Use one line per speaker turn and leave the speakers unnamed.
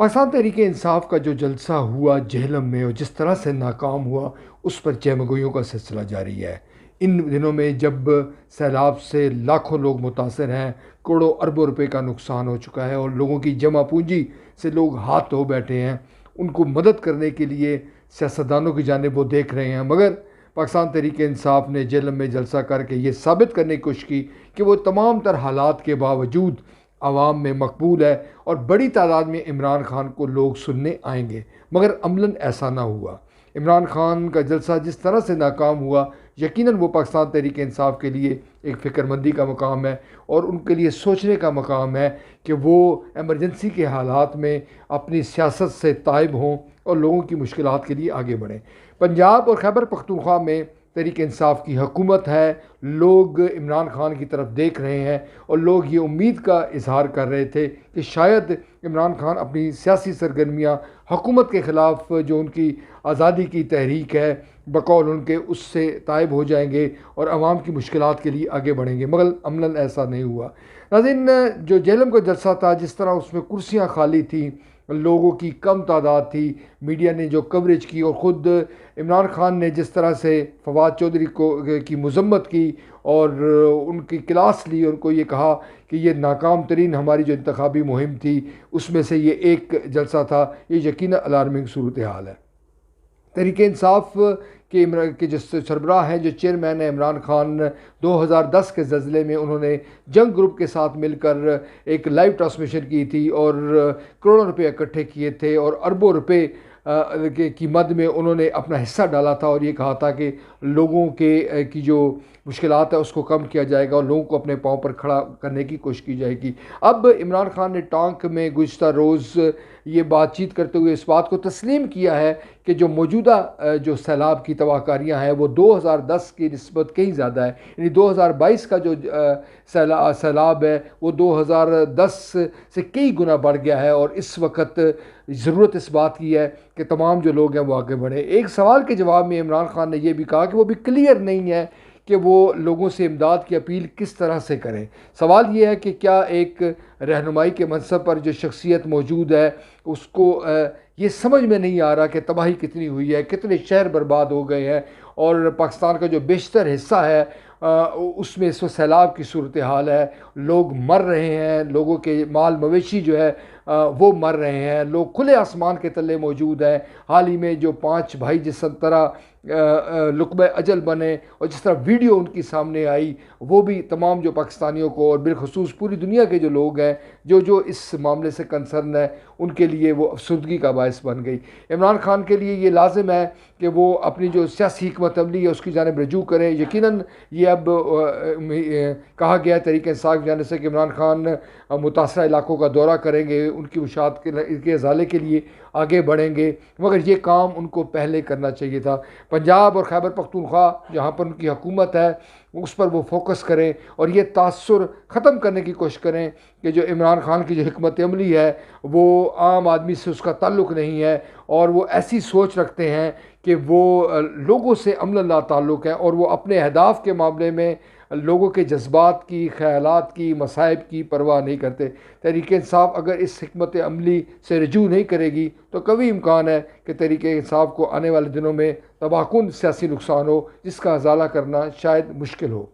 पाकिस्तान तहरीक इंसाफ का जो जलसा हुआ जेहलम में और जिस तरह से नाकाम हुआ, उस पर चहमगोइयों का सिलसिला जारी है। इन दिनों में जब सैलाब से लाखों लोग मुतासर हैं, करोड़ों अरबों रुपए का नुकसान हो चुका है और लोगों की जमा पूंजी से लोग हाथ धो बैठे हैं, उनको मदद करने के लिए सियासतदानों की जानिब वो देख रहे हैं। मगर पाकिस्तान तहरीक इंसाफ ने जेहलम में जलसा करके ये साबित करने की कोशिश की कि वो तमाम तर हालात के बावजूद आवाम में मकबूल है और बड़ी तादाद में इमरान खान को लोग सुनने आएंगे। मगर अमलन ऐसा ना हुआ। इमरान खान का जलसा जिस तरह से नाकाम हुआ, यकीनन वो पाकिस्तान तहरीक इंसाफ के लिए एक फ़िक्रमंदी का मकाम है और उनके लिए सोचने का मकाम है कि वो एमरजेंसी के हालात में अपनी सियासत से ताइब हों और लोगों की मुश्किलात के लिए आगे बढ़ें। पंजाब और खैबर पख्तूनख्वा में तहरीक इंसाफ की हुकूमत है, लोग इमरान खान की तरफ देख रहे हैं और लोग ये उम्मीद का इजहार कर रहे थे कि शायद इमरान खान अपनी सियासी सरगर्मियाँ हुकूमत के ख़िलाफ़ जो उनकी आज़ादी की तहरीक है बकौल उनके, उससे ताइब हो जाएंगे और आवाम की मुश्किलात के लिए आगे बढ़ेंगे। मगर अमलन ऐसा नहीं हुआ। नाज़रीन, जो जेहलम का जलसा था, जिस तरह उसमें कुर्सियाँ खाली थीं, लोगों की कम तादाद थी, मीडिया ने जो कवरेज की और ख़ुद इमरान खान ने जिस तरह से फवाद चौधरी की मज़म्मत की और उनकी क्लास ली, उनको ये कहा कि ये नाकाम तरीन हमारी जो इंतखाबी मुहिम थी उसमें से ये एक जलसा था, ये यकीनन अलार्मिंग सूरत हाल है। तहरीक इंसाफ के जो सरबराह हैं, जो चेयरमैन है इमरान खान, 2010 के ज़लज़ले में उन्होंने जंग ग्रुप के साथ मिलकर एक लाइव ट्रांसमिशन की थी और करोड़ों रुपए इकट्ठे किए थे और अरबों रुपए की मद में उन्होंने अपना हिस्सा डाला था और ये कहा था कि लोगों के की जो मुश्किलात है उसको कम किया जाएगा और लोगों को अपने पाँव पर खड़ा करने की कोशिश की जाएगी। अब इमरान खान ने टांक में गुज़िश्ता रोज़ ये बातचीत करते हुए इस बात को तस्लीम किया है कि जो मौजूदा जो सैलाब की तबाहकारियाँ हैं वो 2010 की निस्बत कहीं ज़्यादा है। यानी 2022 का जो सैलाब है वो 2010 से कई गुना बढ़ गया है और इस वक्त ज़रूरत इस बात की है कि तमाम जो लोग हैं वो आगे बढ़े। एक सवाल के जवाब में इमरान खान ने यह भी कहा कि वो भी क्लियर नहीं है कि वो लोगों से इमदाद की अपील किस तरह से करें। सवाल ये है कि क्या एक रहनुमाई के मनसब पर जो शख्सियत मौजूद है उसको ये समझ में नहीं आ रहा कि तबाही कितनी हुई है, कितने शहर बर्बाद हो गए हैं और पाकिस्तान का जो बेशतर हिस्सा है उसमें इस वक्त सैलाब की सूरत हाल है, लोग मर रहे हैं, लोगों के माल मवेशी जो है वो मर रहे हैं, लोग खुले आसमान के तले मौजूद हैं। हाल ही में जो 5 भाई जिस तरह लुक़्बे अजल बने और जिस तरह वीडियो उनकी सामने आई, वो भी तमाम जो पाकिस्तानियों को और बिलखसूस पूरी दुनिया के जो लोग हैं जो इस मामले से कंसर्न है उनके लिए वो अफसरदगी का बायस बन गई। इमरान खान के लिए ये लाजिम है कि वो अपनी जो सियासी हिकमत अमली है उसकी जानिब रजू करें। यकीनन ये अब कहा गया तहरीक इंसाफ की जानिब से कि इमरान खान मुतासरा इलाकों का दौरा करेंगे, उनकी मुशात के अजाले के लिए आगे बढ़ेंगे, मगर ये काम उनको पहले करना चाहिए था। पंजाब और खैबर पख्तूनख्वा जहाँ पर उनकी हुकूमत है उस पर वो फोकस करें और ये तासुर ख़त्म करने की कोशिश करें कि जो इमरान खान की जो हिकमत अमली है वो आम आदमी से उसका ताल्लुक़ नहीं है और वो ऐसी सोच रखते हैं कि वो लोगों से अमलन ला ताल्लुक़ है और वो अपने अहदाफ के मामले में लोगों के जज्बात की, ख़यालात की, मसाइब की परवाह नहीं करते। तहरीक इंसाफ अगर इस हिकमत अमली से रजू नहीं करेगी तो कभी इम्कान है कि तहरीक इंसाफ को आने वाले दिनों में तबाहकुन सियासी नुकसान हो जिसका अजाला करना शायद मुश्किल हो।